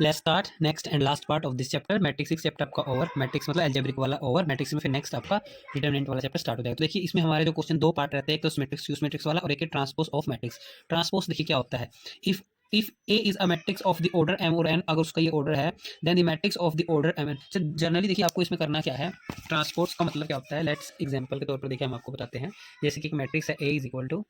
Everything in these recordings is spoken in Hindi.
Let's start next and last part of this chapter. Matrix 6 chapter आपका ओवर, मैट्रिक्स मतलब अलजेब्रिक वाला ओवर। मैट्रिक्स में फिर नेक्स्ट आपका डिटरमिनेंट वाला चैप्टर स्टार्ट हो जाएगा। तो देखिए इसमें हमारे जो क्वेश्चन दो पार्ट रहते हैं, एक तो मैट्रिक्स यूज मैट्रिक्स वाला और एक है ट्रांसपोज ऑफ मैट्रिक्स। ट्रांसपोज देखिए क्या होता है, if A is a matrix of the order M और एन, अगर उसका ये ऑर्डर है, then the matrix of the order M N. Generally देखिए आपको इसमें करना क्या है, ट्रांसपोज का मतलब क्या होता है, लेट्स एग्जांपल के तौर पर देखिए हम आपको बताते हैं। जैसे कि एक मैट्रिक्स है ए इज इक्वल टू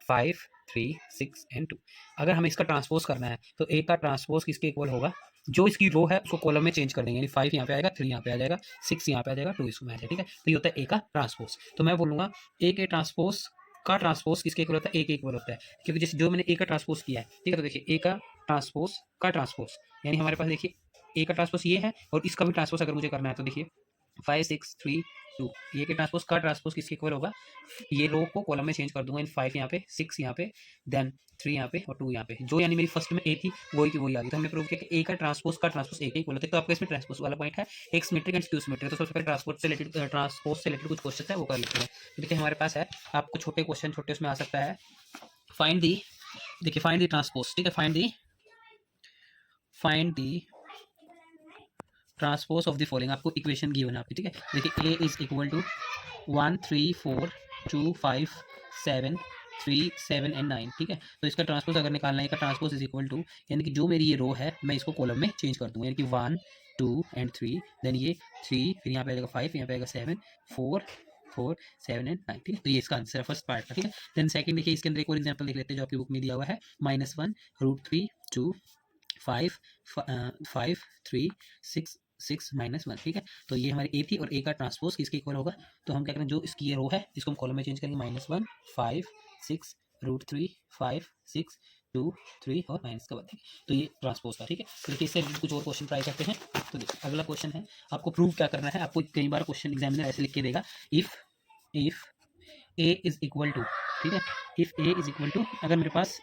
5 3 6 एंड 2। अगर हमें इसका ट्रांसपोज करना है तो ए का ट्रांसपोज किसके इक्वल होगा, जो इसकी रो है उसको कॉलम में चेंज कर देंगे, यानी 5 यहाँ पे आएगा, 3 यहाँ पे आ जाएगा, 6 यहाँ पे आ जाएगा, 2 इसमें आ जाएगा। ठीक है, तो ये होता है ए का ट्रांसपोज। तो मैं बोलूँगा ए के ट्रांसपोज का ट्रांसपोज किसके इक्वल होता है, ए के इक्वल होता है, क्योंकि जैसे जो मैंने ए का ट्रांसपोज किया है, ठीक है, तो देखिए ए का ट्रांसपोज यानी हमारे पास देखिए ए का ट्रांसपोज ये है और इसका भी ट्रांसपोज अगर मुझे करना है तो देखिए 5 6 3 2, ये के ट्रांसपोज का ट्रांसपोज किसके इक्वल होगा, ये रो को कॉलम में चेंज कर दूंगा, इन 5 यहाँ पे, 6 यहाँ पे, देन 3 यहाँ पे और 2 यहाँ पे, जो यानी मेरी फर्स्ट में ए थी वही की वही आ गई। तो हमने प्रूव किया कि ए का ट्रांसपोज ए के इक्वल होता है। तो आपको इसमें ट्रांसपोज वाला पॉइंट है, एक सिमेट्रिक एंड स्क्यू सिमेट्रिक। तो सबसे पहले ट्रांसपोज से रिलेटेड कुछ क्वेश्चन है वो कर लेते हैं। तो देखिए हमारे पास है, आपको छोटे क्वेश्चन छोटे उसमें आ सकता है, फाइंड दी, देखिए फाइंड दी ट्रांसपोज, ठीक है, find the transpose of the following, आपको इक्वेशन गिवन है आपकी, ठीक है। देखिए ए इज इक्वल टू 1 3 4 2 5 7 3 7 एंड 9, ठीक है। तो इसका ट्रांसपोज अगर निकालना है, का ट्रांसपोज इज इक्वल टू, यानी कि जो मेरी ये रो है मैं इसको कॉलम में चेंज कर दूंगा, यानी कि 1 2 एंड 3, देन ये 3, फिर यहाँ पे आएगा 5, यहाँ पे आएगा 7 4 4 7 एंड 9, ठीक है। तो ये इसका आंसर है फर्स्ट पार्ट का, ठीक है। देन सेकंड देखिए, इसके अंदर एक और एग्जांपल देख लेते हैं जो आपकी बुक में दिया हुआ है, -1 √3 2 5 5 3 6 6 -1, ठीक है। तो ये हमारी ए थी और ए का ट्रांसपोज किसके इक्वल होगा, तो हम क्या करें, जो इसकी ये रो है इसको हम कॉलम में चेंज करेंगे, -1 5 6 √3 5 6 2 3 और माइनस का बदलेंगे। तो ये ट्रांसपोज था, ठीक है। तो देखिए इससे कुछ और क्वेश्चन ट्राई करते हैं। तो देखिए अगला क्वेश्चन है, आपको प्रूव क्या करना है, आपको कई बार क्वेश्चन एग्जामिनर ऐसे लिख के देगा, if A is equal to, ठीक है, if A is equal to, अगर मेरे पास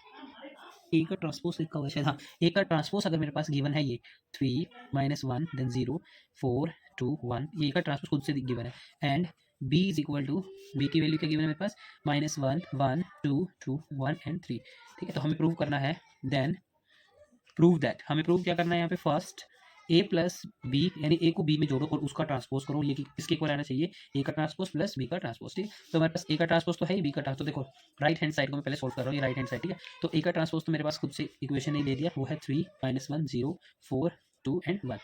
ए का ट्रांसपोज लिखा हुआ है शायद, हाँ, ए का ट्रांसपोज अगर मेरे पास गिवन है ये 3 -1 देन 0 4 2 1, ये का ट्रांसपोज खुद से गिवन है, and B is equal to, B की वैल्यू क्या गिवन है मेरे पास, -1 1 2 2 1 एंड 3, ठीक है। तो हमें प्रूव करना है, देन प्रूव दैट, हमें प्रूव क्या करना है यहाँ पे, फर्स्ट ए प्लस बी, यानी ए को बी में जोड़ो और उसका ट्रांसपोज करो, ये किसके इक्वल आना चाहिए, ए का ट्रांसपोज प्लस बी का ट्रांसपोज, ठीक है। तो हमारे पास ए का ट्रांसपोज तो है, बी का ट्रांसपोज, देखो राइट हैंड साइड को मैं पहले सोल्व कर रहा हूँ, ये राइट हैंड साइड, ठीक है। तो ए का ट्रांसपोज तो मेरे पास खुद से इक्वेशन नहीं दे दिया, वो है 3 -1 0 4 2 एंड 1।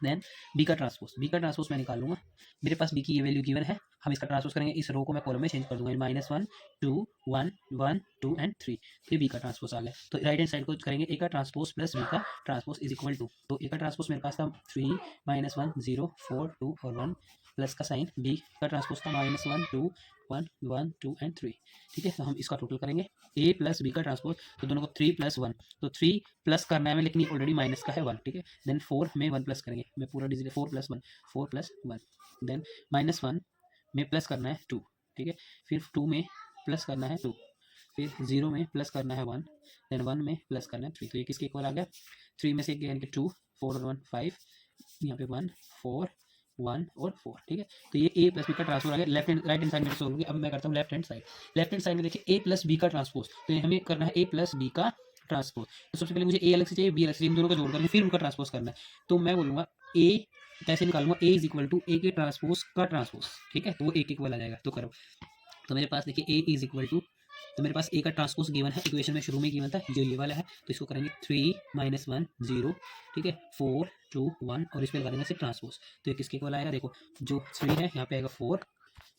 देन बी का ट्रांसपोज मैं निकाल लूंगा, मेरे पास बी की ये वैल्यू गिवन है, हम इसका ट्रांसपोज करेंगे, इस रो को मैं कॉलम में चेंज कर दूंगा, -1 2 1 1 2 एंड 3, फिर बी का ट्रांसपोज आ गया। तो राइट हैंड साइड को करेंगे, ए का ट्रांसपोज प्लस बी का ट्रांसपोज इज इक्वल टू, तो ए का ट्रांसपोज मेरे पास था 3 -1 0 4 2 और 1, प्लस का साइन, बी का ट्रांसपोज था -1 2 1 1 2 एंड 3, ठीक है। तो हम इसका टोटल करेंगे, ए प्लस बी का ट्रांसपोज, तो दोनों को 3 + 1, तो 3 प्लस करना है, लेकिन ऑलरेडी माइनस का है 1, ठीक है। देन 4 में 1 प्लस करेंगे, मैं पूरा डिजिट 4 + 1 4 + 1, देन -1 में प्लस करना है 2, ठीक है, फिर 2 में प्लस करना है 2, फिर 0 में प्लस करना है 1, देन 1 में प्लस करना है 3। तो ये किसके इक्वल आ गया, 3 में से एक यानी कि 2 4 और 1 5, यहाँ पे 1 4 1 और 4, ठीक है। तो ये ए प्लस बी का ट्रांसपोज आ गया, left hand right hand side में सोल्व होगी। अब मैं करता हूँ लेफ्ट हैंड साइड में देखिए ए प्लस बी का ट्रांसपोज, तो ये हमें करना है ए प्लस बी का ट्रांसपोज। तो सबसे पहले मुझे ए अलग से चाहिए, बी अलग से चाहिए, इन दोनों को जोड़ करके फिर उनका ट्रांसपोज करना है। तो मैं बोलूँगा ए कैसे निकालूंगा, ए इज इक्वल टू ए के ट्रांसपोज का ट्रांसपोज, ठीक है, तो वो ए के इक्वल आ जाएगा। तो करो, तो मेरे पास देखिए ए इज इक्वल टू, तो मेरे पास ए का ट्रांसपोज गिवन है, इक्वेशन में शुरू में गिवन था, जो ये वाला है, तो इसको करेंगे 3 -1 0, ठीक है, 4 2 1 और इस पर लगा देंगे सिर्फ ट्रांसपोज। तो ये किसके इक्वल आएगा, देखो जो 3 है यहाँ पे आएगा 4,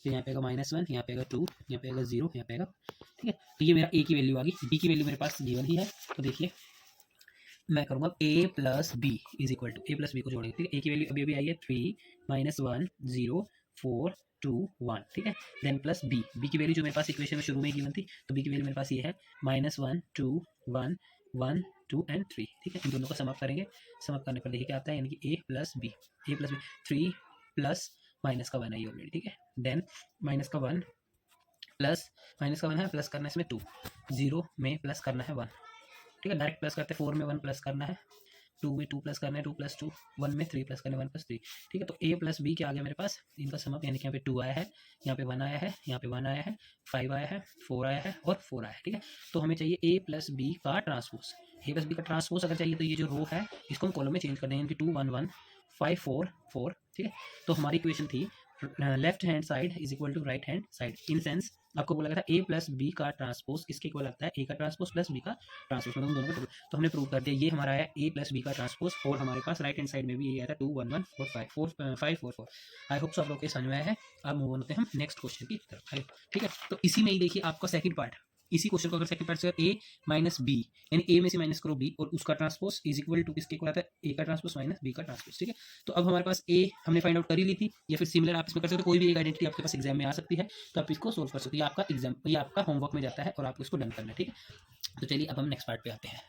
फिर यहाँ पे आएगा -1, यहाँ पे आएगा 2, यहाँ पे आएगा 0, यहाँ पे आएगा, ठीक है। तो ये मेरा ए की वैल्यू आ गई, बी की वैल्यू मेरे पास गिवन ही है, तो देखिए मैं करूँगा A plus B is equal to, A plus B को जोड़ेंगे, ठीक है। ए की वैल्यू अभी अभी आई है 3 -1 0 4 2 1, ठीक है। देन प्लस बी, बी की वैल्यू जो मेरे पास इक्वेशन में शुरू में ही गिवन थी, तो बी की वैल्यू मेरे पास ये है -1 2 1 1 2 एंड 3, ठीक है। इन दोनों को सम अप करेंगे, सम अप करने पर देखिए क्या आता है, यानी कि ए प्लस बी 3 प्लस माइनस का 1 है ये ऑलरेडी, ठीक है। देन माइनस का 1 प्लस माइनस का 1 है, प्लस करना है इसमें 2, 0 में प्लस करना है 1, ठीक है, डायरेक्ट प्लस करते हैं, 4 में 1 प्लस करना है, 2 में 2 प्लस करना है 2 प्लस 2, 1 में 3 प्लस करना है 1 प्लस 3, ठीक है। तो a प्लस बी क्या आ गया मेरे पास, इनका सम अप, यानी कि यहाँ पे 2 आया है, यहाँ पे 1 आया है, यहाँ पे 1 आया है, 5 आया है, 4 आया है और 4 आया है, ठीक है। तो हमें चाहिए a प्लस बी का ट्रांसपोज। a प्लस बी का ट्रांसपोज अगर चाहिए तो ये जो रो है इसको हम कॉलम में चेंज कर देंगे, यानी कि 2 1 1 5 4 4, ठीक है। तो हमारी इक्वेशन थी left hand side is equal to right hand side, in sense आपको बोला गया था ए प्लस बी का ट्रांसपोज इसके इक्वल लगता है ए का ट्रांसपोज प्लस बी का ट्रांसपोज, मतलब दोनों का। तो हमने प्रूव कर दिया, ये हमारा है ए प्लस बी का ट्रांसपोज, और हमारे पास राइट हैंड साइड में भी ये आया था 2 1 1 4 5 4 4। आई होप सो आप लोग के समझ में आया है। अब मूव ऑन होते हैं हम नेक्स्ट क्वेश्चन की तरफ, ठीक है। तो इसी में ही देखिए आपका सेकंड पार्ट, इसी क्वेश्चन को अगर सेकंड पार्ट से ए माइनस बी, यानी ए में से माइनस करो बी और उसका ट्रांसपोज इज इक्वल टू किसके इक्वल आता है, ए का ट्रांसपोज माइनस बी का ट्रांसपोज, ठीक है। तो अब हमारे पास ए हमने फाइंड आउट कर ही ली थी, या फिर सिमिलर आप इसमें कर सकते हो, कोई भी एक आइडेंटिटी आपके पास एग्जाम में आ सकती है, तो आप इसको सोल्व कर सकते हो। ये आपका एग्जाम, ये आपका होमवर्क में जाता है और आपको इसको डन करना है, ठीक है। तो चलिए अब हम नेक्स्ट पार्ट पे आते हैं।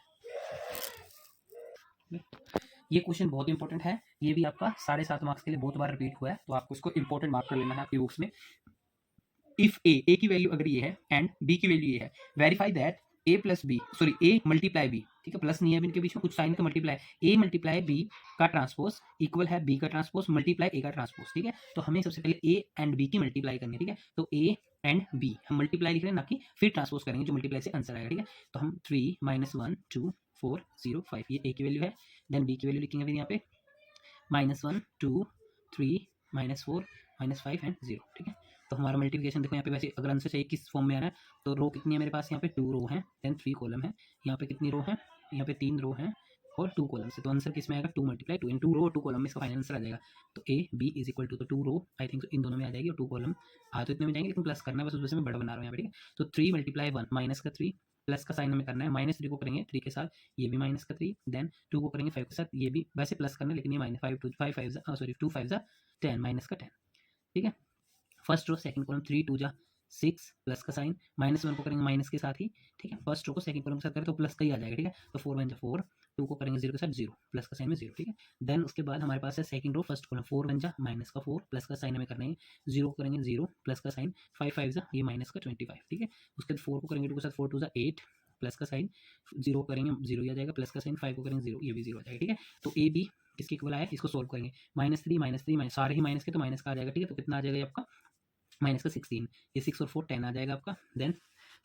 ये क्वेश्चन बहुत इंपॉर्टेंट है, ये भी आपका 7.5 मार्क्स के लिए बहुत बार रिपीट हुआ है, तो आपको इसको इंपॉर्टेंट मार्क कर लेना है आपकी बुक्स में। इफ ए की वैल्यू अगर ये है एंड बी की वैल्यू ये है, verify that A plus B, sorry A multiply B, ठीक है, प्लस नहीं है इनके बीच में, कुछ साइन का मल्टीप्लाई, ए मल्टीप्लाई बी का ट्रांसपोज इक्वल है बी का ट्रांसपोज मल्टीप्लाई ए का ट्रांसपोज, ठीक है। तो हमें सबसे पहले ए एंड बी की मल्टीप्लाई करनी है, ठीक है। तो ए एंड बी हम मल्टीप्लाई लिख रहे हैं, ना कि फिर ट्रांसपोज करेंगे, जो मल्टीप्लाई से आंसर आएगा, ठीक है। तो हम 3 -1 2 4 0 5, ये ए की वैल्यू है। देन बी की वैल्यू लिखेंगे फिर यहाँ पे -1 2 3 -4 -5 एंड 0, ठीक है। तो हमारा मल्टीप्लिकेशन देखो यहाँ पे, वैसे अगर आंसर चाहिए किस फॉर्म में आ रहा है, तो रो कितनी है मेरे पास, यहाँ पे 2 रो है, देन 3 कॉलम है, यहाँ पे कितनी रो है, यहाँ पे 3 रो है और 2 कॉलम से, तो आंसर किस में आएगा 2 × 2, इन 2 रो और 2 कॉलम में इसका फाइनल आंसर आ जाएगा। तो A B is equal to, तो 2 रो आई थिंक इन दोनों में आ जाएगी और 2 कॉलम आ तो इतने में जाएंगे, लेकिन प्लस करना है, बस उस वजह से मैं बड़ा बना रहा हूँ यहाँ पे, ठीक है। तो 3 × 1 माइनस का 3, प्लस का साइन हमें करना है, -3 को करेंगे 3 के साथ, ये भी माइनस का 3, देन 2 को करेंगे 5 के साथ, ये भी वैसे प्लस करना है, लेकिन ये -5 2 5 5 सॉरी 2 5 10 माइनस का 10, ठीक है। फर्स्ट रो सेकंड कॉलम 3 2 जा 6 प्लस का साइन, -1 को करेंगे माइनस के साथ ही, ठीक है। फर्स्ट रो को सेकंड कॉलम के साथ करें तो प्लस का ही आ जाएगा, ठीक है। तो 4 1 4, 2 को करेंगे 0 के साथ 0, प्लस का साइन में 0, ठीक है। देन उसके बाद हमारे पास है सेकंड रो फर्स्ट कॉलम 4 1 जा माइनस का 4, प्लस का साइन हमें करना है 0 को करेंगे 0, प्लस का साइन 5 5 जा ये माइनस का 25, ठीक है। उसके बाद 4 को करेंगे 2 के साथ 4 2 जा 8, प्लस का साइन 0 करेंगे 0 ही आ जाएगा, प्लस का साइन 5 को करेंगे 0, ये भी 0 आ जाएगा, ठीक है। तो ए बी किसके इक्वल आया, इसको सोल्व करेंगे, -3 सारे ही माइनस के, तो माइनस का आ जाएगा, ठीक है। तो कितना आ जाएगा आपका माइनस का 16, ये 6 और 4 10 आ जाएगा आपका। देन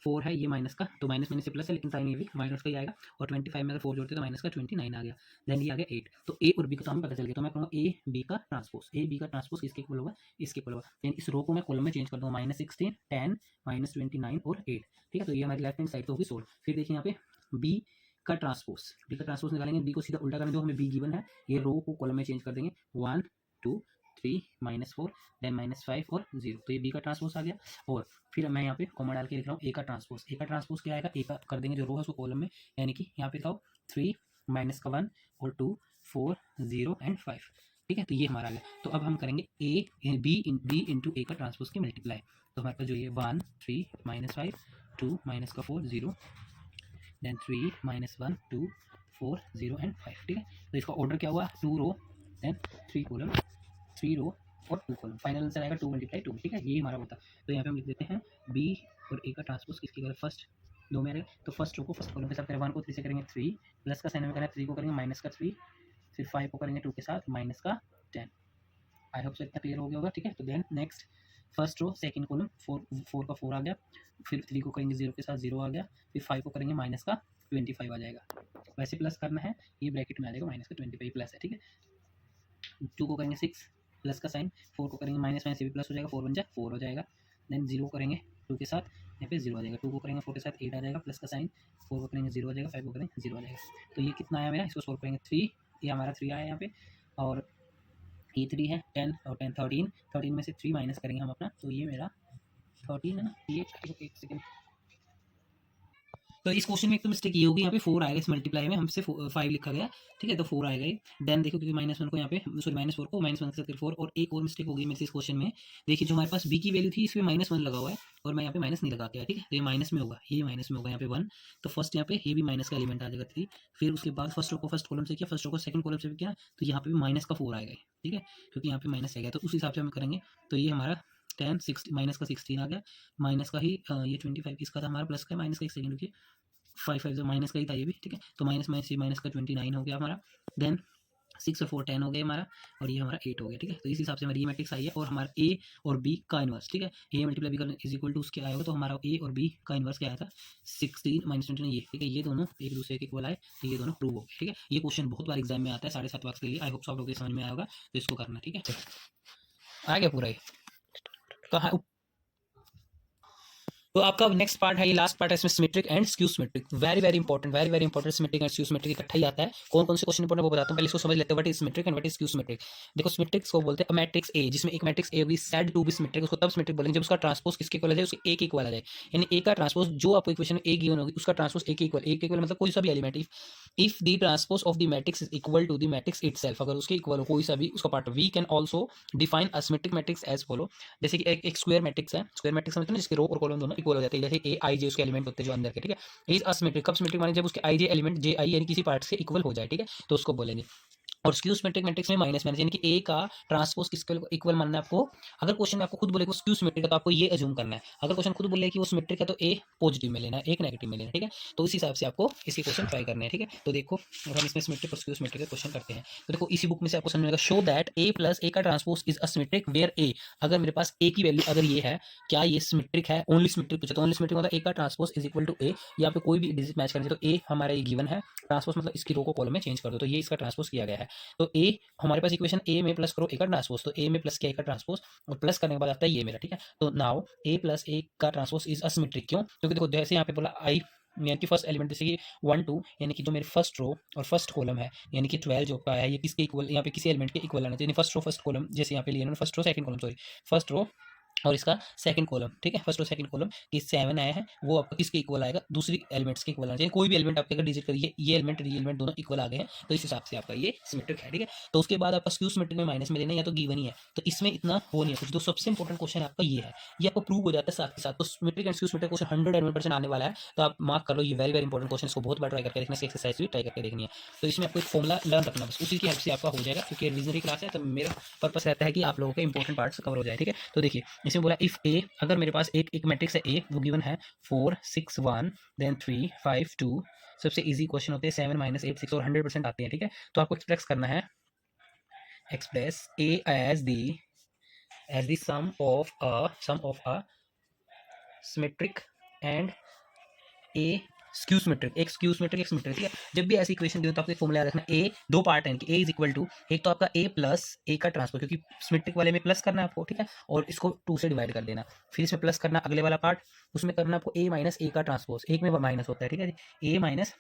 4 है ये माइनस का, तो माइनस से प्लस है, लेकिन साइन ये भी माइनस का ही आएगा, और 25 में अगर 4 जोड़ते तो माइनस का 29 आ गया। देन ये आ गया 8, तो ए और बी का तो हमें पता चल गया। तो मैं कहूँगा ए बी का ट्रांसपोज, ए बी का ट्रांसपोज इसके इक्वल होगा, इसके इक्वल होगा। देन इस रो को मैं कॉलम में चेंज कर दूँगा, -16 10 -29 और 8, ठीक है। तो ये हमारी लेफ्ट हैंड साइड तो होगी सोल्व। फिर देखिए यहाँ पे बी का ट्रांसपोज निकालेंगे, बी को सीधा उल्टा करने दो, हमें बी गिवन है, ये रो को कॉलम में चेंज कर देंगे, 1 2 3 -4 देन -5 और 0, तो ये बी का ट्रांसपोज आ गया। और फिर मैं यहाँ पे कॉमा डाल के लिख रहा हूँ ए का ट्रांसपोज क्या आएगा, ए का कर देंगे जो रो है उसको कॉलम में, यानी कि यहाँ पे लिखाओ 3 -1 और 2 4 0 एंड 5, ठीक है। तो ये हमारा आ गया। तो अब हम करेंगे ए बी इंटू ए का ट्रांसपोज की मल्टीप्लाई। तो हमारे पास जो ये 1 3 -5 2 -4 0 देन 3 -1 2 4 0 एंड 5, ठीक है। तो इसका ऑर्डर क्या हुआ, 2 रो देन 3 कॉलम, 3 रो और 2 कॉलम, फाइनल आंसर आएगा 2 × 2, ठीक है। ये हमारा होता है। तो यहाँ पे हम लिख देते हैं बी और ए का ट्रांसपोज किसकी करें, फर्स्ट दो में आएगा, तो फर्स्ट रो को फर्स्ट कॉलम के साथ करें, 1 को 3 से करेंगे 3, प्लस का साइन में करें 3 को करेंगे माइनस का 3, फिर 5 को करेंगे 2 के साथ माइनस का 10। आई होप सो इतना क्लियर हो गया होगा, ठीक है। तो then next first row second column 4 का 4 आ गया, फिर 3 को करेंगे 0 के साथ 0 आ गया, फिर 5 को करेंगे माइनस का 25 आ जाएगा, वैसे प्लस करना है, ये ब्रैकेट में आ जाएगा माइनस का 25 प्लस है, ठीक है। 2 को करेंगे 6 प्लस का साइन, 4 को करेंगे माइनस से भी प्लस हो जाएगा, 4 1 जा 4 हो जाएगा। देन 0 करेंगे 2 के साथ, यहाँ पे 0 आ जाएगा, 2 को करेंगे 4 के साथ 8 आ जाएगा, प्लस का साइन 4 को करेंगे 0 आ जाएगा, 5 को करेंगे 0 आ जाएगा। तो ये कितना आया मेरा, इसको सोल्व करेंगे 3, ये हमारा 3 आया यहाँ पे, और ये 3 है 10 और 10 13 में से 3 माइनस करेंगे हम अपना, तो ये मेरा 13 है ना, ये एक सेकेंड। तो इस क्वेश्चन में एक तो मिस्टेक ये होगी, यहाँ पे 4 आएगा, इस मल्टीप्लाई में हमसे 5 लिखा गया, ठीक है। तो 4 आएगा ये। देन देखो क्योंकि -1 को यहाँ पे सॉरी -4 को -1 के साथ 4, और एक और मिस्टेक होगी मेरे इस क्वेश्चन में, देखिए जो हमारे पास बी की वैल्यू थी इसमें -1 लगा हुआ है, और मैं यहाँ पे माइनस नहीं लगा के, ठीक है। तो ये माइनस में होगा, ये माइनस में होगा यहाँ पे 1, तो फर्स्ट यहाँ पे ये भी माइनस का एलिमेंट आ जाएगा 3, फिर उसके बाद फर्स्ट रो को फर्स्ट कॉलम से किया, फर्स्ट रो को सेकंड कॉलम से भी किया, तो यहाँ पे भी माइनस का 4 आएगा, ठीक है, क्योंकि यहाँ पे माइनस आएगा, तो उस हिसाब से हम करेंगे। तो ये हमारा 10 60 माइनस का 16 आ गया, माइनस का ही ये 25 किसका था हमारा, प्लस का, माइनस का एक सेकंड रुकिए, 5 5 जो माइनस का ही था ये भी, ठीक है। तो माइनस माइनस ये माइनस का 29 हो गया हमारा। देन 6 और 4 10 हो गया हमारा, और ये हमारा 8 हो गया, ठीक है। तो इस हिसाब से हमारी ये मैट्रिक्स आई है, और हमारा ए और बी का इन्वर्स, ठीक है। A multiply B is equal to उसके आया होगा, तो हमारा ए और बी का इन्वर्स क्या आया था 16 माइनस 29 ये, ठीक है। ये दोनों एक दूसरे के इक्वल आए, तो ये दोनों प्रूव हो गए, ठीक है। ये क्वेश्चन बहुत बार एग्जाम में आता है 7.5 मार्क्स के लिए। आई होप आप लोगों को समझ में आया होगा, तो इसको करना, ठीक है। आ गया पूरा ये तो हाँ। तो आपका नेक्स्ट पार्ट है, ये लास्ट पार्ट है इसमें, symmetric and skew symmetric. Very very important, very very important. Symmetric and skew symmetric इकट्ठा ही आता है। कौन कौन से क्वेश्चन इंपॉर्टेंट वो बताता हूँ, पहले इसको समझ लेते हैं। What is symmetric and what is skew symmetric. देखो सिमेट्रिक्स को बोलते हैं मैट्रिक्स ए, जिसमें एक matrix A be said to be symmetric, उसको तब सिमेट्रिक बोलेंगे जब उसका ट्रांसपोज किसके इक्वल आ जाए, उसके ए के इक्वल आ जाए। यानी ए का ट्रांसपोज जो आपको इक्वेशन ए गिवन होगी उसका ट्रांसपोज ए के इक्वल, ए के इक्वल मतलब कोई सा भी element if the transpose of the matrix is equal to the matrix itself, अगर उसके इक्वल हो कोई सा भी उसका part. We can also define a symmetric matrix as follow. जैसे कि एक स्क्वायर मैट्रिक्स है, स्क्वायर मैट्रिक्स समझते हैं जिसके रो और कॉलम दोनों इक्वल हो जाते हैं, जैसे ए आई जे उसके एलिमेंट होते हैं जो अंदर के, ठीक है। इज असिमेट्रिक, कब सिमेट्रिक माने जब उसके आई जे एलिमेंट जे आई यानी किसी पार्ट से इक्वल हो जाए, ठीक है, तो उसको बोलेंगे। और स्क्यू सिमेट्रिक मैट्रिक्स में माइनस माइनस यानी कि ए का ट्रांसपोज किसके इक्वल मानना है आपको। अगर क्वेश्चन में आपको खुद बोले कि स्क्यू सिमेट्रिक है तो आपको ये अज्यूम करना है। अगर क्वेश्चन खुद बोले कि वो सिमेट्रिक है तो ए पॉजिटिव में लेना है, एक नेगेटिव में लेना है, ठीक है। तो इस हिसाब से आपको इसके क्वेश्चन ट्राई करने हैं, ठीक है। तो देखो अब हम इसमें सिमेट्रिक और स्क्यू सिमेट्रिक का क्वेश्चन करते हैं। तो देखो इसी बुक में से आपको समझ में आएगा। Show that A plus A का ट्रांसपोज इज असिमेट्रिक वेयर ए, अगर मेरे पास ए की वैल्यू अगर ये है, क्या ये सिमेट्रिक है। ओनली सिमेट्रिक पूछा तो ओनली सिमेट्रिक मतलब ए का ट्रांसपोज इज इक्वल टू ए, यहाँ पे कोई भी डिजिट मैच करनी है तो ए हमारा ये गिवन है। ट्रांसपोज मतलब इसकी रो को कॉलम में चेंज कर दो, तो ये इसका ट्रांसपोज किया गया है। तो ए हमारे पास इक्वेशन ए में प्लस करो ए का ट्रांसपोज, तो ए में प्लस किया ए का ट्रांसपोज और प्लस करने के बाद आता है ये मेरा, ठीक है। तो नाउ ए प्लस ए का ट्रांसपोज इज असिमेट्रिक, क्यों, क्योंकि देखो जैसे यहाँ पे बोला आई यानी कि फर्स्ट एलिमेंट जैसे कि 1 2 यानी कि जो मेरे फर्स्ट रो और फर्स्ट कॉलम है यानी कि 12 जो का है ये किसके इक्वल, यहाँ पे किसी एलिमेंट के इक्वल आना चाहिए। यानी फर्स्ट रो फर्स्ट कॉलम जैसे यहाँ पे लिया first row second column, sorry first row और इसका सेकंड कॉलम, ठीक है। फर्स्ट और सेकंड कॉलम की 7 आया है वो आपका किसके इक्वल आएगा, दूसरी एलिमेंट्स के इक्वल आना चाहिए। कोई भी एलिमेंट आपके अगर डिजिट करिए ये एलिमेंट ये एलिमेंट दोनों इक्वल आ गए हैं तो इस हिसाब से आपका ये सिमेट्रिक है, ठीक है। तो उसके बाद आपका स्क्यू सिमेट्रिक में माइनस में लेना या तो गिवन ही है, तो इसमें इतना हो नहीं है कुछ। तो सबसे इंपॉर्टेंट क्वेश्चन आपका ये है, ये आपको प्रूव हो जाता है साथ के साथ। तो symmetric and skew symmetric question 100% आने वाला है, तो आप मार्क कर लो। ये वेरी वेरी इंपॉर्टेंट क्वेश्चन, इसको बहुत बार ट्राई करके देखना, एक्सरसाइज भी ट्राई करके देखनी है। तो इसमें आपको एक फॉर्मुला लर्न रखना, बस उसी की हेल्प से आपका हो जाएगा, क्योंकि रिविजनरी क्लास है तो मेरा पर्पस रहता है कि आप लोगों के इंपॉर्टेंट पार्ट्स कवर हो जाए, ठीक है। तो देखिए इसमें बोला इफ ए, अगर मेरे पास एक मैट्रिक्स है ए, वो गिवन है 4 6 1 देन 3 5 2। सबसे इजी क्वेश्चन होते हैं 7 - 8 6 और 100% आते हैं, ठीक है। तो आपको एक्सप्रेस करना है, express A as the sum of a symmetric and a skew symmetric, एक स्क्यू सिमेट्रिक एक सिमेट्रिक, ठीक है। जब भी ऐसी इक्वेशन दी हो तो आपको एक फॉर्मूला याद रखना, ए दो पार्ट है कि ए इज इक्वल टू, एक तो आपका ए प्लस ए का ट्रांसपोज, क्योंकि सिमेट्रिक वाले में प्लस करना है आपको, ठीक है, और इसको 2 से डिवाइड कर देना। फिर इसमें प्लस करना अगले वाला पार्ट, उसमें करना आपको ए माइनस ए का ट्रांसपोज, एक में माइनस होता है, ठीक है। ए माइनस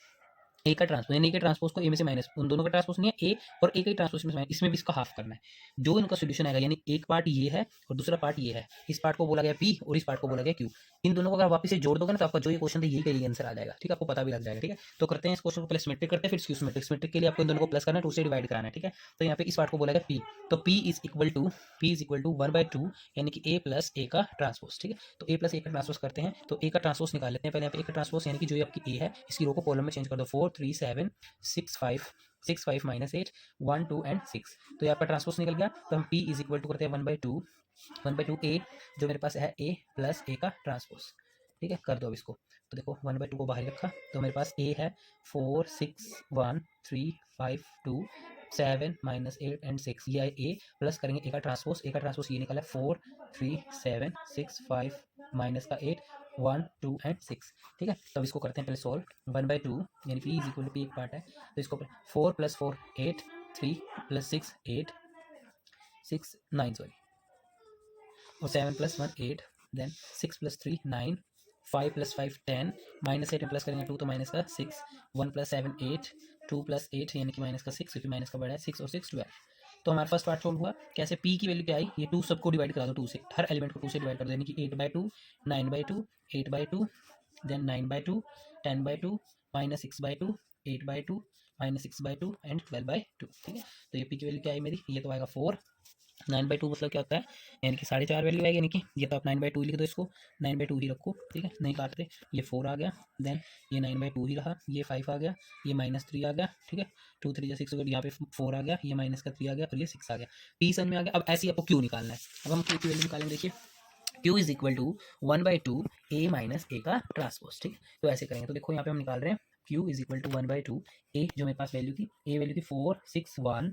ए का ट्रांसपोज यानी ए के ट्रांसपोज को ए में से माइनस, उन दोनों का ट्रांसपोज नहीं है ए और ए का ट्रांसपोज में इसमें भी इसका हाफ करना है। जो इनका सोल्यूशन आएगा यानी एक पार्ट ये है और दूसरा पार्ट ये है, इस पार्ट को बोला गया पी और इस पार्ट को बोला गया क्यू। इन दोनों को अगर वापस से जोड़ दोगे ना तो आपका जो ये क्वेश्चन था यही का यही आंसर आ जाएगा, ठीक है। आपको पता भी लग जाएगा, ठीक है। तो करते हैं इस क्वेश्चन को पहले सिमेट्रिक करते हैं फिर स्क्यू सिमेट्रिक। सिमेट्रिक के लिए आपको इन दोनों को प्लस करना है, 2 से डिवाइड कराना है, ठीक है। तो यहाँ पे इस पार्ट को बोला गया पी, तो पी इज इक्वल टू 1/2 यानी कि ए प्लस ए का ट्रांसपोज, ठीक है। तो ए प्लस ए का ट्रांसपोज करते हैं, तो ए का ट्रांसपोज निकाल लेते हैं पहले। यहाँ पे ए का ट्रांसपोज यानी कि जो आपकी ए है इसकी रो को कॉलम में चेंज कर दो, 4 3 7 6 5 6 5 - 8 1 2 एंड 6। तो यहाँ पर ट्रांसपोज निकल गया, तो हम p इज इक्वल टू करते हैं 1/2 ए जो मेरे पास है ए प्लस ए का ट्रांसपोज, ठीक है। कर दो अब इसको, तो देखो 1/2 को बाहर रखा तो मेरे पास ए है 4 6 1 3 5 2 7 - 8 एंड 6, ये ए प्लस करेंगे ए का ट्रांसपोज, ए का ट्रांसपोज ये निकला 4 3 7 6 5 माइनस का 8 1 2 एंड 6, ठीक है। तो अब इसको करते हैं पहले सॉल्व। 1/2 यानी p is equal to p एक पार्ट है तो इसको 4 + 4 8 3 + 6 8 6 9 सॉरी, और 7 + 1 8 देन 6 + 3 9 5 + 5 10 -8 प्लस करेंगे 2 तो माइनस का 6 1 + 7 8 2 + 8 यानी कि माइनस का 6, क्योंकि माइनस का बड़ा है 6 और 6 12। तो हमारा फर्स्ट पार्ट सॉल्व हुआ कैसे, p की वैल्यू क्या आई, ये 2 सबको डिवाइड करा दो 2 से, हर एलिमेंट को 2 से डिवाइड कर दो, यानी कि 8/2 9/2 8/2 देन 9/2 10/2 -6/2 8/2 -6/2 एंड 12/2, ठीक है। तो ये p की वैल्यू क्या आई मेरी, ये तो आएगा 4। 9/2 मतलब क्या होता है, यानी कि 4.5 वैल्यू आएगी, यानी कि ये तो आप 9/2 लिख दो, इसको 9/2 ही रखो, ठीक है, नहीं काटते। ये 4 आ गया, देन ये 9/2 ही रहा, ये 5 आ गया, ये -3 आ गया, ठीक है। 2 3 6 हो गया, यहाँ पे 4 आ गया, ये -3 आ गया और ये 6 आ गया। p समझ में आ गया। अब ऐसे ही आपको क्यू निकालना है। अब हम क्यू की वैल्यू निकालेंगे, देखिए Q is equal to 1/2 A minus A का ट्रांसपोज, ठीक है। तो ऐसे करेंगे, तो देखो यहाँ पे हम निकाल रहे हैं Q is equal to 1/2 A, जो मेरे पास वैल्यू थी, A वैल्यू थी 4 6 1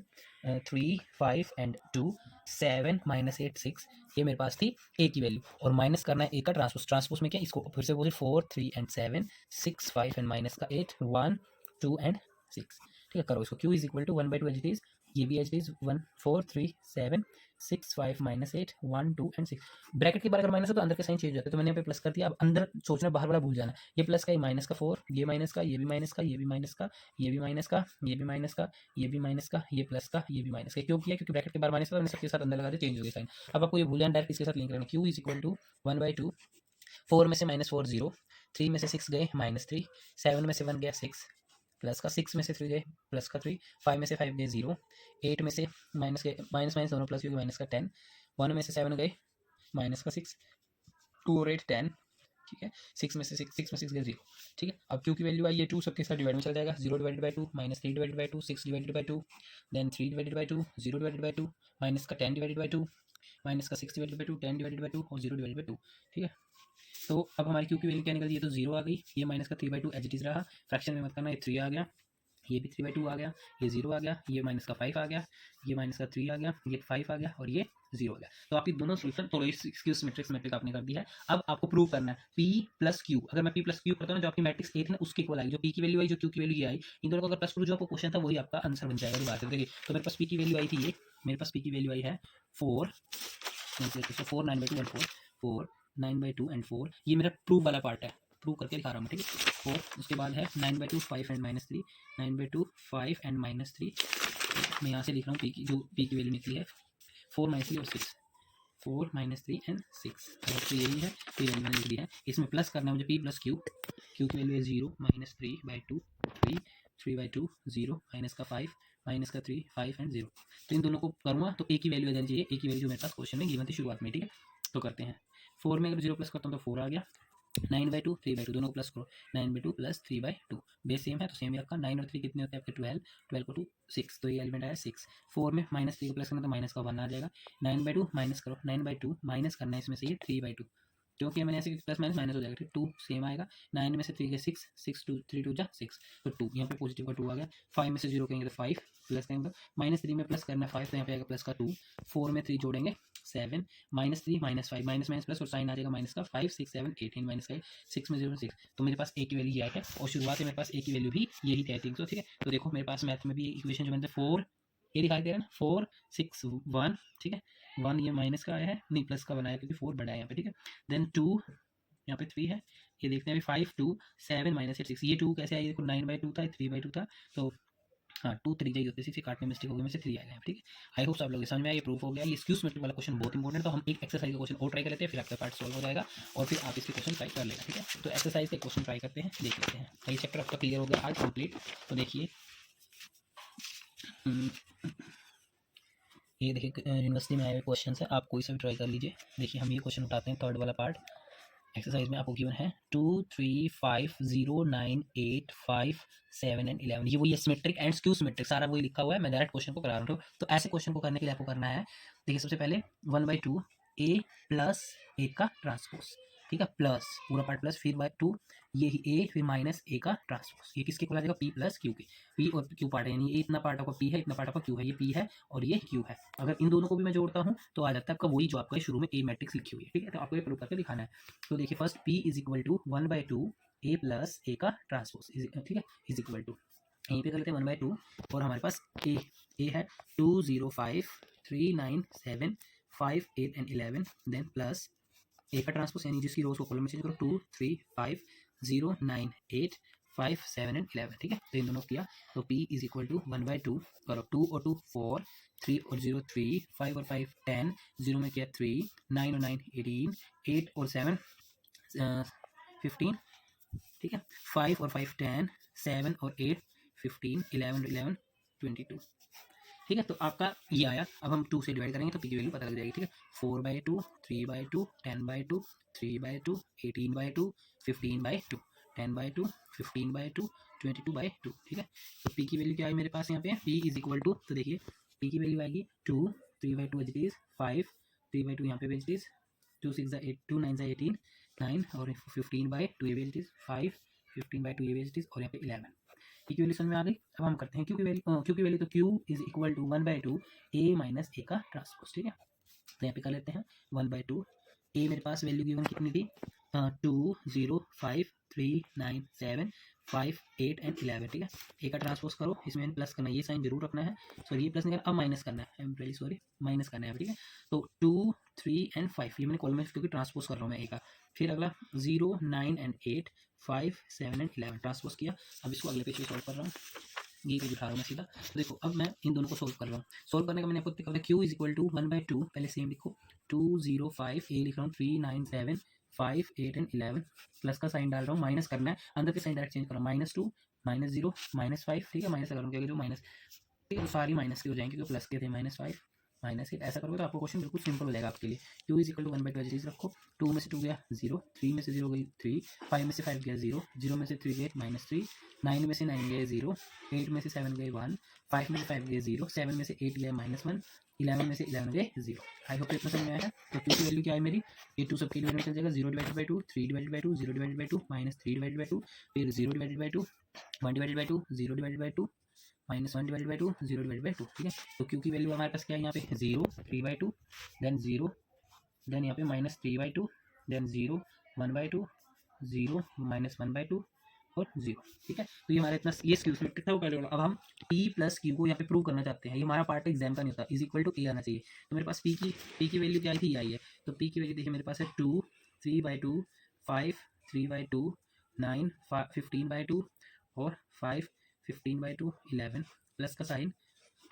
3 5 एंड 2 7 माइनस 8 6, ये मेरे पास थी A की वैल्यू, और माइनस करना है A का ट्रांसपोज। ट्रांसपोज में क्या, इसको फिर से बोलिए 4 3 एंड 7 6 5 एंड माइनस का 8 1 2 एंड 6, ठीक है। करो इसको, Q is equal to 1/2 H is, ये भी H is 1 4 3 7 6 5 minus 8 1 2 and 6। Bracket के बार अगर माइनस हो तो अंदर के साइन चेंज हो जाते हैं, तो मैंने यहाँ पे प्लस कर दिया। अब अंदर सोचना, बाहर वाला भूल जाना, ये प्लस का, ये माइनस का 4, ये माइनस का, ये भी माइनस का, ये भी माइनस का, ये भी माइनस का, ये भी माइनस का, ये भी माइनस का, ये प्लस का, ये भी माइनस का। क्यों किया, क्योंकि ब्रैकेट के बाहर माइनस था, मैंने सबके साथ अंदर लगा दिया, चेंज हो गया साइन। अब आपको ये भूल जाना, डायरेक्ट इसके साथ लिंक करना, Q इज इक्वल टू 1/2, 4 में से -4 0, 3 में से 6 गए -3, 7 में से 1 गया 6, प्लस का 6 में से 3 गए प्लस का 3, 5 में से 5 गए 0, 8 में से माइनस गए माइनस माइनस दोनों प्लस, क्योंकि माइनस का 10, 1 में से 7 गए माइनस का 6, 2 और 8 10, ठीक है। 6 में से 6 गए 0, ठीक है। अब क्यू की वैल्यू आई है 2, सबके साथ डिवाइड में चल जाएगा, 0 divided by 2 -3 divided by 2 6 divided by 2, then 3 divided by 2 0 divided by 2, minus का 10 डिवाइडेड बाई 2, माइनस का 6 डिवाइडेड बाई 2 10 डिवाइडेड बाई 2 और 0 डिवाइडेड बाई 2, ठीक है। तो अब हमारी क्यू की वैल्यू क्या निकल गई, ये तो 0 आ गई, ये माइनस का 3/2 एज इट इज रहा, फ्रैक्शन में मत करना, ये 3 आ गया, ये भी 3/2 आ गया, ये 0 आ गया, ये माइनस का 5 आ गया, ये माइनस का 3 आ गया, ये 5 आ गया और ये 0 आ गया। तो आपकी दोनों सोल्यूशन, तो इसकी सिमेट्रिक आपने कर दी है। अब आपको प्रूव करना है P प्लस Q, अगर मैं P प्लस Q करता हूँ, जो आपकी मैट्रिक्स ए थी ना उसके इक्वल आई, जो P की वैल्यू आई, जो Q की वैल्यू ये आई, इन दोनों को अगर प्लस करूँ, जो आपको क्वेश्चन था वही आपका आंसर बन जाएगा। बात है, देखिए, तो मेरे पास P की वैल्यू आई थी, ये मेरे पास P की वैल्यू आई है 4 4 9/2 एंड 4 9/2 एंड 4, ये मेरा प्रूव वाला पार्ट है, प्रूव करके दिखा रहा हूँ, ठीक है। 4, उसके बाद है 9/2 5 एंड -3, 9/2 5 एंड -3, मैं यहाँ से लिख रहा हूँ पी की, जो पी की वैल्यू निकली है 4 -3 और 6, 4 -3 एंड 6, अगर तो यही है, तो ये मैंने लिख दिया है। इसमें प्लस करना है मुझे P प्लस Q, Q की वैल्यू है 0 -3/2 3 3/2 0 माइनस का 5 माइनस का 3 5 एंड 0, तो इन दोनों को करूँगा तो ए की वैल्यू आ जानी चाहिए, ए की वैल्यू मेरे पास क्वेश्चन में गिवन थी शुरुआत में, ठीक है। तो करते हैं, 4 में अगर 0 प्लस करता हूँ तो 4 आ गया, 9/2 3/2 दोनों को प्लस करो, 9/2 प्लस 3/2, बेस सेम है तो सेम ही आपका, 9 और 3 कितने होते हैं आपके 12, 12 को 2 6, तो ये एलिमेंट आया 6। 4 में -3 को प्लस करना तो माइनस का 1 आ जाएगा, 9/2 माइनस करो, 9/2 माइनस करना है इसमें से ये 3/2, क्योंकि मैंने ऐसे प्लस माइनस माइनस हो जाएगा, ठीक, 2 सेम आएगा, 9 में से 3 के 6 6 2 3 2 जा 6, तो 2 यहाँ पे पॉजिटिव का 2 आ गया, 5 में से 0 कहेंगे तो 5, प्लस करेंगे तो -3 में प्लस करना है 5, तो यहाँ पे आएगा प्लस का 2, 4 में 3 जोड़ेंगे 7, -3 -5 माइनस माइनस प्लस और साइन आ जाएगा माइनस का 5 6 7 18 माइनस का 6 में 0 6, तो मेरे पास ए की वैल्यू ये आई है, और शुरुआत में मेरे पास ए की वैल्यू भी यही थी, आई थिंक सो, ठीक है। तो देखो मेरे पास मैथ में भी इक्वेशन जो मैंने 4, ये दिखाई दे रहा है ना 4 6 1, ठीक है, 1 ये माइनस का आया है, नहीं प्लस का बनाया क्योंकि 4 बड़ा है यहाँ पे, ठीक है। देन 2 यहाँ पे 3 है, ये देखते हैं अभी 5 2 7 -8 6, ये 2 कैसे आई, देखो 9/2 था, 3/2 था, तो हाँ 2 3 जाइए होते, सिर्फ काटने में मिस्टेक हो गई, में से 3 आ गया, ठीक है। आई होप आप लोग समझ में आया, ये प्रूफ हो गया। ये स्क्यू सिमेट्री वाला क्वेश्चन बहुत इंपॉर्टेंट है, तो हम एक एक्सरसाइज का क्वेश्चन और ट्राई कर लेते हैं, फिर आपका पार्ट सॉल्व हो जाएगा और फिर आप इसके क्वेश्चन ट्राई कर लेना, ठीक है। तो एक्सरसाइज के क्वेश्चन ट्राई करते हैं, देख लेते हैं। ये चैप्टर आपका क्लियर हो गया आज कंप्लीट। तो देखिए ये देखिए यूनिवर्सिटी में आए हुए क्वेश्चन है, आप कोई सा भी ट्राई कर लीजिए। देखिए हम ये क्वेश्चन उठाते हैं, थर्ड वाला पार्ट। एक्सरसाइज में आपको गिवन है 2 3 5 0 9 8 5 7 एंड 11, ये वही सिमेट्रिक एंड स्क्यू सिमेट्रिक सारा वही लिखा हुआ है, मैं डायरेक्ट क्वेश्चन को करा रहा हूँ। तो ऐसे क्वेश्चन को करने के लिए आपको करना है, देखिए सबसे पहले 1/2 ए प्लस ए का ट्रांसपोज, ठीक है, प्लस पूरा पार्ट प्लस, फिर बाय 2 ये ए, फिर माइनस ए का ट्रांसपोज, ये किसके को आ जाएगा, पी प्लस क्यू की, पी और क्यू पार्ट है, यानी ये इतना पार्ट आपका पी है, इतना पार्ट आपका क्यू है, ये पी है और ये क्यू है। अगर इन दोनों को भी मैं जोड़ता हूँ तो आ जाता है आपका वही जो आपका शुरू में ए मैट्रिक्स लिखी हुई है, ठीक है। तो आपको ये प्रूव करके दिखाना है। तो देखिए first P is equal to 1/2 A plus A का ट्रांसपोज, ठीक है, इज इक्वल टू, यहीं पे कर लेते हैं 1/2, और हमारे पास ए है 2 0 5 3 9 7 5 8 एंड 11, देन प्लस ए का ट्रांसपोज, यानी जिसकी रोज को कॉलम में चेंज करो, 2 3 5 0 9 8 5 7 एंड 11, ठीक है। तो इन दोनों किया, तो P इज इक्वल टू 1/2 करो, 2 और 2 4, 3 और 0 3, 5 और 5 10, 0 में किया 3, 9 और 9 18, 8 और 7 15, ठीक है, 5 और 5 10, 7 और 8 15, 11 और 11 22, ठीक है। तो आपका ये आया। अब हम 2 से डिवाइड करेंगे तो पी की वैल्यू पता लग जाएगी, ठीक है। 4/2 3/2 10/2 3/2 18/2 15/2 10/2 15/2 22/2, ठीक है। तो पी की वैल्यू क्या है मेरे पास यहाँ पे, पी इज इक्वल टू, तो देखिए पी की वैल्यू आएगी 2 3/2 एज इट इज, 5 3/2 यहाँ पे एज इट इज, 2 6 8 2 9 18 9 और 15/2 ये वैल्यू 5 15/2 ये वैल्यू और यहाँ पे 11 की वैल्यू समझ में आ गई। अब हम करते हैं क्यू की वैल्यू तो Q is equal to 1/2 A minus A का ट्रांसपोज, ठीक है। तो यहाँ पे कर लेते हैं 1/2 ए मेरे पास वैल्यू गिवन कितनी थी 2 0 5 3 9 7 5 8 एंड 11, ठीक है। ए का ट्रांसपोज करो, इसमें प्लस करना है, ये साइन जरूर रखना है, सॉरी ये प्लस नहीं करना, अब माइनस करना है, I am really sorry, minus करना है, ठीक है। तो 2 3 एंड 5 ये मैंने कॉलम में क्योंकि ट्रांसपोज कर रहा हूँ मैं ए का। फिर अगला 0 9 एंड 8 5 7 एंड 11 ट्रांसपोज किया। अब इसको अगले पेज पे सॉल्व कर रहा हूँ, ये पेज उठा रहा हूँ मैं सीधा। तो देखो अब मैं इन दोनों को सोल्व कर रहा हूँ। सोल्व करने का मैंने आपको दिखा क्यू इज इक्वल टू 1/2, पहले सेम लिखो 2 0 5 ए लिख रहा हूँ 3 9 7 5 8 एंड 11 प्लस का साइन डाल रहा हूँ, माइनस करना है, अंदर के साइन डायरेक्ट चेंज कर रहा हूँ, -2 -0 -5, ठीक है। माइनस अगर क्या जो माइनस, ठीक है, तो सारी माइनस के हो जाएंगे क्योंकि प्लस के थे, -5 -8 ऐसा करोगे तो आपको क्वेश्चन बिल्कुल सिंपल हो जाएगा आपके लिए। क्यू इज इक्वल टू 1/2 चीज रखो, 2 में से 2 गया 0, 3 में से 0 गई 3, 5 में से 5 गया 0, 0 में से 3 गए -3, 9 में से 9 गए 0, 8 में से 7 गए 1, 5 में से 5 गए 0, 7 में से 8 गया -1, 11 में से 11 गए 0। आई होप इतना समझ में आया है। तो क्यू की वैल्यू क्या है मेरी, ये 2 सबके लिए चल जाएगा 0/2, 3/2, 0/2, -3/2, फिर 0/2, 1/2, 0/2, -1/2, 0/2, ठीक है। तो क्यू की वैल्यू हमारे पास क्या है यहाँ पे 0 3/2 देन 0 देन यहाँ पे -3/2 देन 0 1/2 0 -1/2 और 0, ठीक है। तो ये हमारा इतना ये क्यू सिमेट्रिक था वो पहले वाला। अब हम p प्लस क्यू को यहाँ पे प्रूव करना चाहते हैं, ये हमारा पार्ट एग्जाम का नहीं होता, इज इक्वल टू ए आना चाहिए। तो मेरे पास p की वैल्यू क्या आई थी, आई है। तो p की वैल्यू देखिए मेरे पास है 2 3/2 5 3/2 9 15/2 और 5 15/2 11 प्लस का साइन,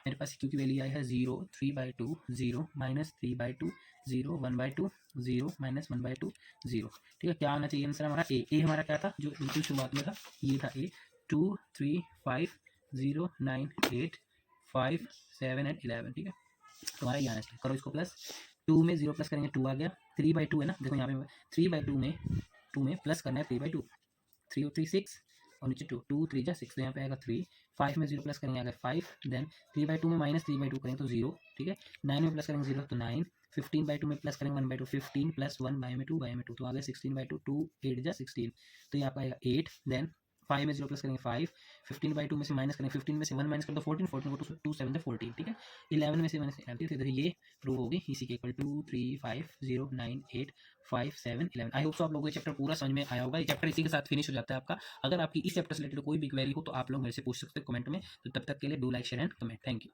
मेरे पास क्यू की वैल्यू आई है 0 3/2 0 -3/2 0 1/2 0 -1/2 0, ठीक है। क्या आना चाहिए आंसर हमारा ए हमारा क्या था जो बिल्कुल शुरुआत में था, ये था ए 2 3 5 0 9 8 5 7 एंड 11, ठीक है। तो हमारा ये आना चाहिए, करो इसको प्लस, 2 में 0 प्लस करेंगे 2 आ गया, 3/2 है ना, देखो यहाँ पे 3/2 में प्लस करना है 3/2, 3 और 3 6 और नीचे 2 2 3 जा 6, तो यहाँ पे आएगा 3, 5 में 0 प्लस करेंगे आएगा 5, देन 3/2 में -3/2 करेंगे तो 0, ठीक है। 9 में प्लस करेंगे 0 तो 9, 15/2 में प्लस करेंगे 1/2, 15 प्लस 1/2 तो आ गया 16/2, 2 8 जा 16, तो यहाँ पे आएगा 8, देन 5 में 0 प्लस करेंगे 5, 15/2 में से माइनस करेंगे 15 में से 1 माइनस कर दो 14, 14 को 2 7 से 14, ठीक है। 11 में से माइनस 11, तो ये प्रूव होगी इसी के इक्वल 2 3 5 0 9 8 5 7 11। आई होप सो आप लोगों को ये चैप्टर पूरा समझ में आया होगा। ये चैप्टर इसी के साथ फिनिश हो जाता है आपका। अगर आपकी इस चैप्टर से रिलेटेड कोई भी क्वेरी हो तो आप लोग मेरे से पूछ सकते हो कमेंट में। तो तब तक के लिए do like share and comment. Thank you.